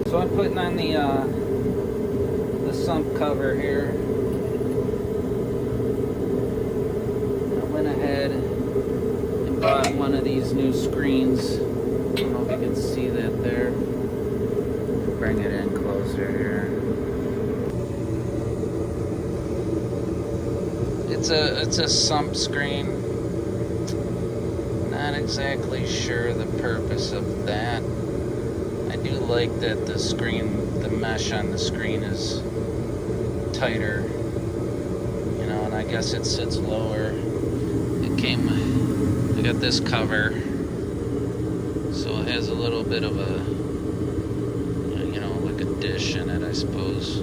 So I'm putting on the sump cover here. I went ahead and bought one of these new screens. I don't know if you can see that there. Bring it in closer here. It's a sump screen. Not exactly sure the purpose of that. I do like that the mesh on the screen is tighter, and I guess it sits lower. I got this cover, so it has a little bit of a, like a dish in it, I suppose,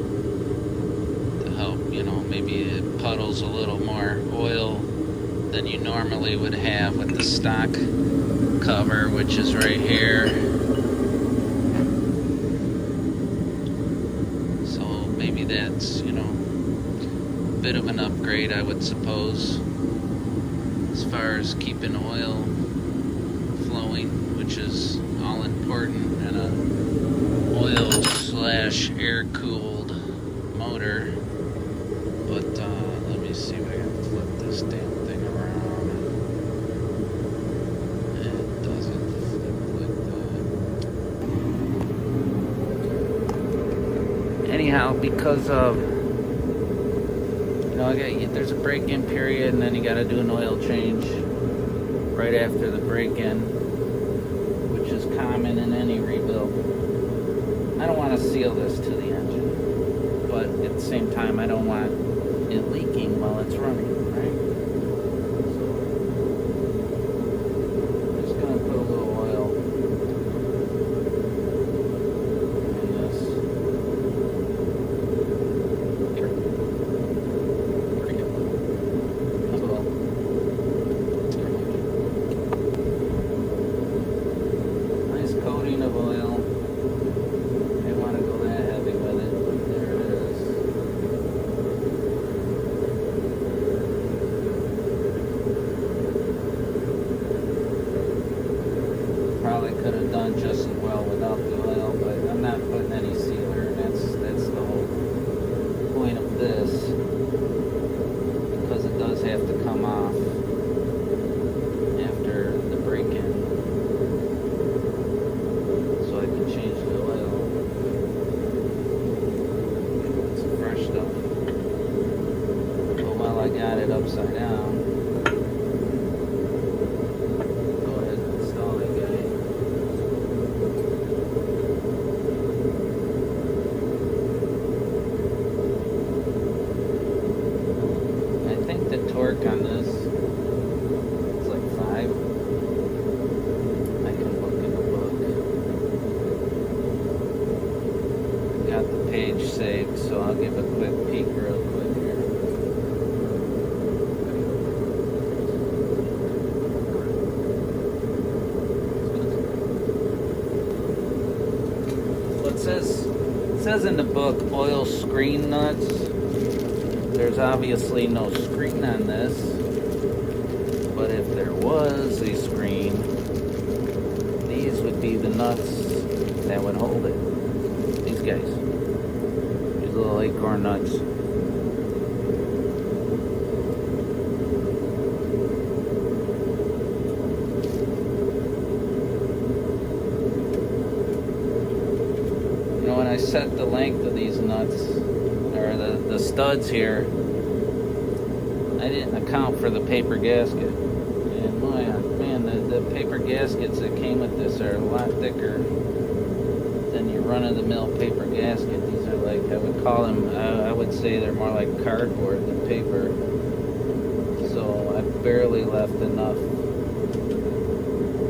to help, maybe it puddles a little more oil than you normally would have with the stock cover, which is right here. Maybe that's, a bit of an upgrade, I would suppose, as far as keeping oil flowing, which is all important in a oil/air-cooled motor. But let me see if I can flip this damn thing around. It doesn't flip like that. Anyhow, because of, there's a break-in period, and then you got to do an oil change right after the break-in, which is common in any rebuild. I don't want to seal this to the engine, but at the same time, I don't want it leaking while it's running, right? So, I'm just going to put a little oil in this. Nice coating of oil. I want to go that heavy with it. There it is. Probably could have done just as well without the oil, but I'm not putting any sealer, and that's the whole point of this, because it does have to come off after the break-in, so I can change the oil. Some fresh stuff. But while I got it upside down, go ahead and install it, guy. I think the torque on this is like 5. I can look in the book. Got the page saved, so I'll give a quick peek real quick here. Well, it says in the book, oil screen nuts. There's obviously no screen on this, but if there was a screen, these would be the nuts that would hold it. These guys. These little acorn nuts. When I set the length of these nuts, or the studs here, I didn't account for the paper gasket. And man, the paper gaskets that came with this are a lot thicker than your run-of-the-mill paper gasket. These are like, I would call them, I would say they're more like cardboard than paper. So I barely left enough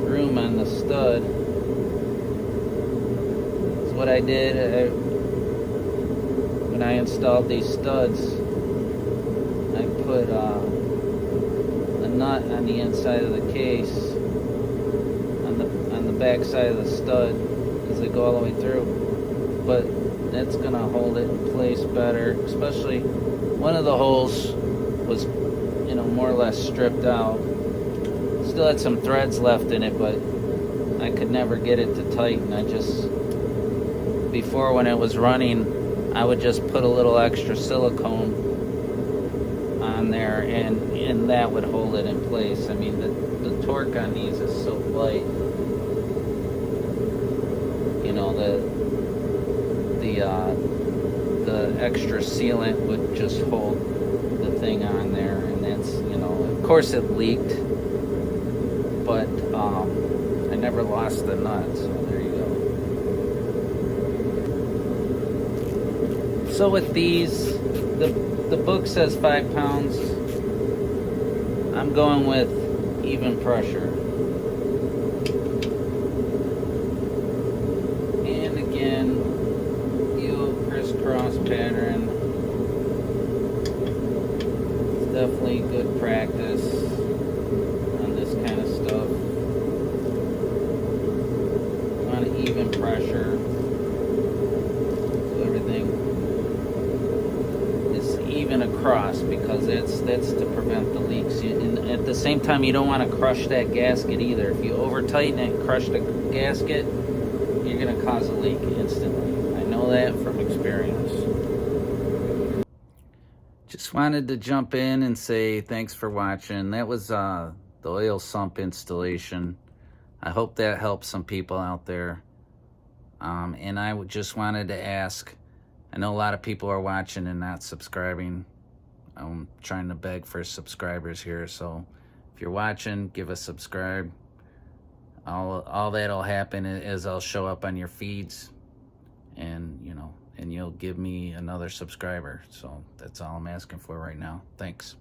room on the stud. So what I did, when I installed these studs, I put a nut on the inside of the case, on the back side of the stud, as they go all the way through. But that's gonna hold it in place better. Especially one of the holes was, more or less stripped out. Still had some threads left in it, but I could never get it to tighten. before when it was running, I would just put a little extra silicone on there, and that would hold it in place. I mean, the torque on these is so light. You know, the extra sealant would just hold the thing on there, and that's, you know, of course it leaked, but I never lost the nut, so there you go. So with these, the book says 5 pounds. I'm going with even pressure. And again, crisscross pattern. It's definitely good practice on this kind of stuff. On even pressure, so everything is even across, because that's to prevent the leaks. And at the same time, you don't want to crush that gasket either. If you over tighten it and crush the gasket, you're going to cause a leak instantly. I know that from experience. Just wanted to jump in and say thanks for watching. That was the oil sump installation. I hope that helps some people out there. And I just wanted to ask, I know a lot of people are watching and not subscribing. I'm trying to beg for subscribers here, so if you're watching, give a subscribe. All that'll happen is I'll show up on your feeds, and you know, and you'll give me another subscriber. So that's all I'm asking for right now. Thanks.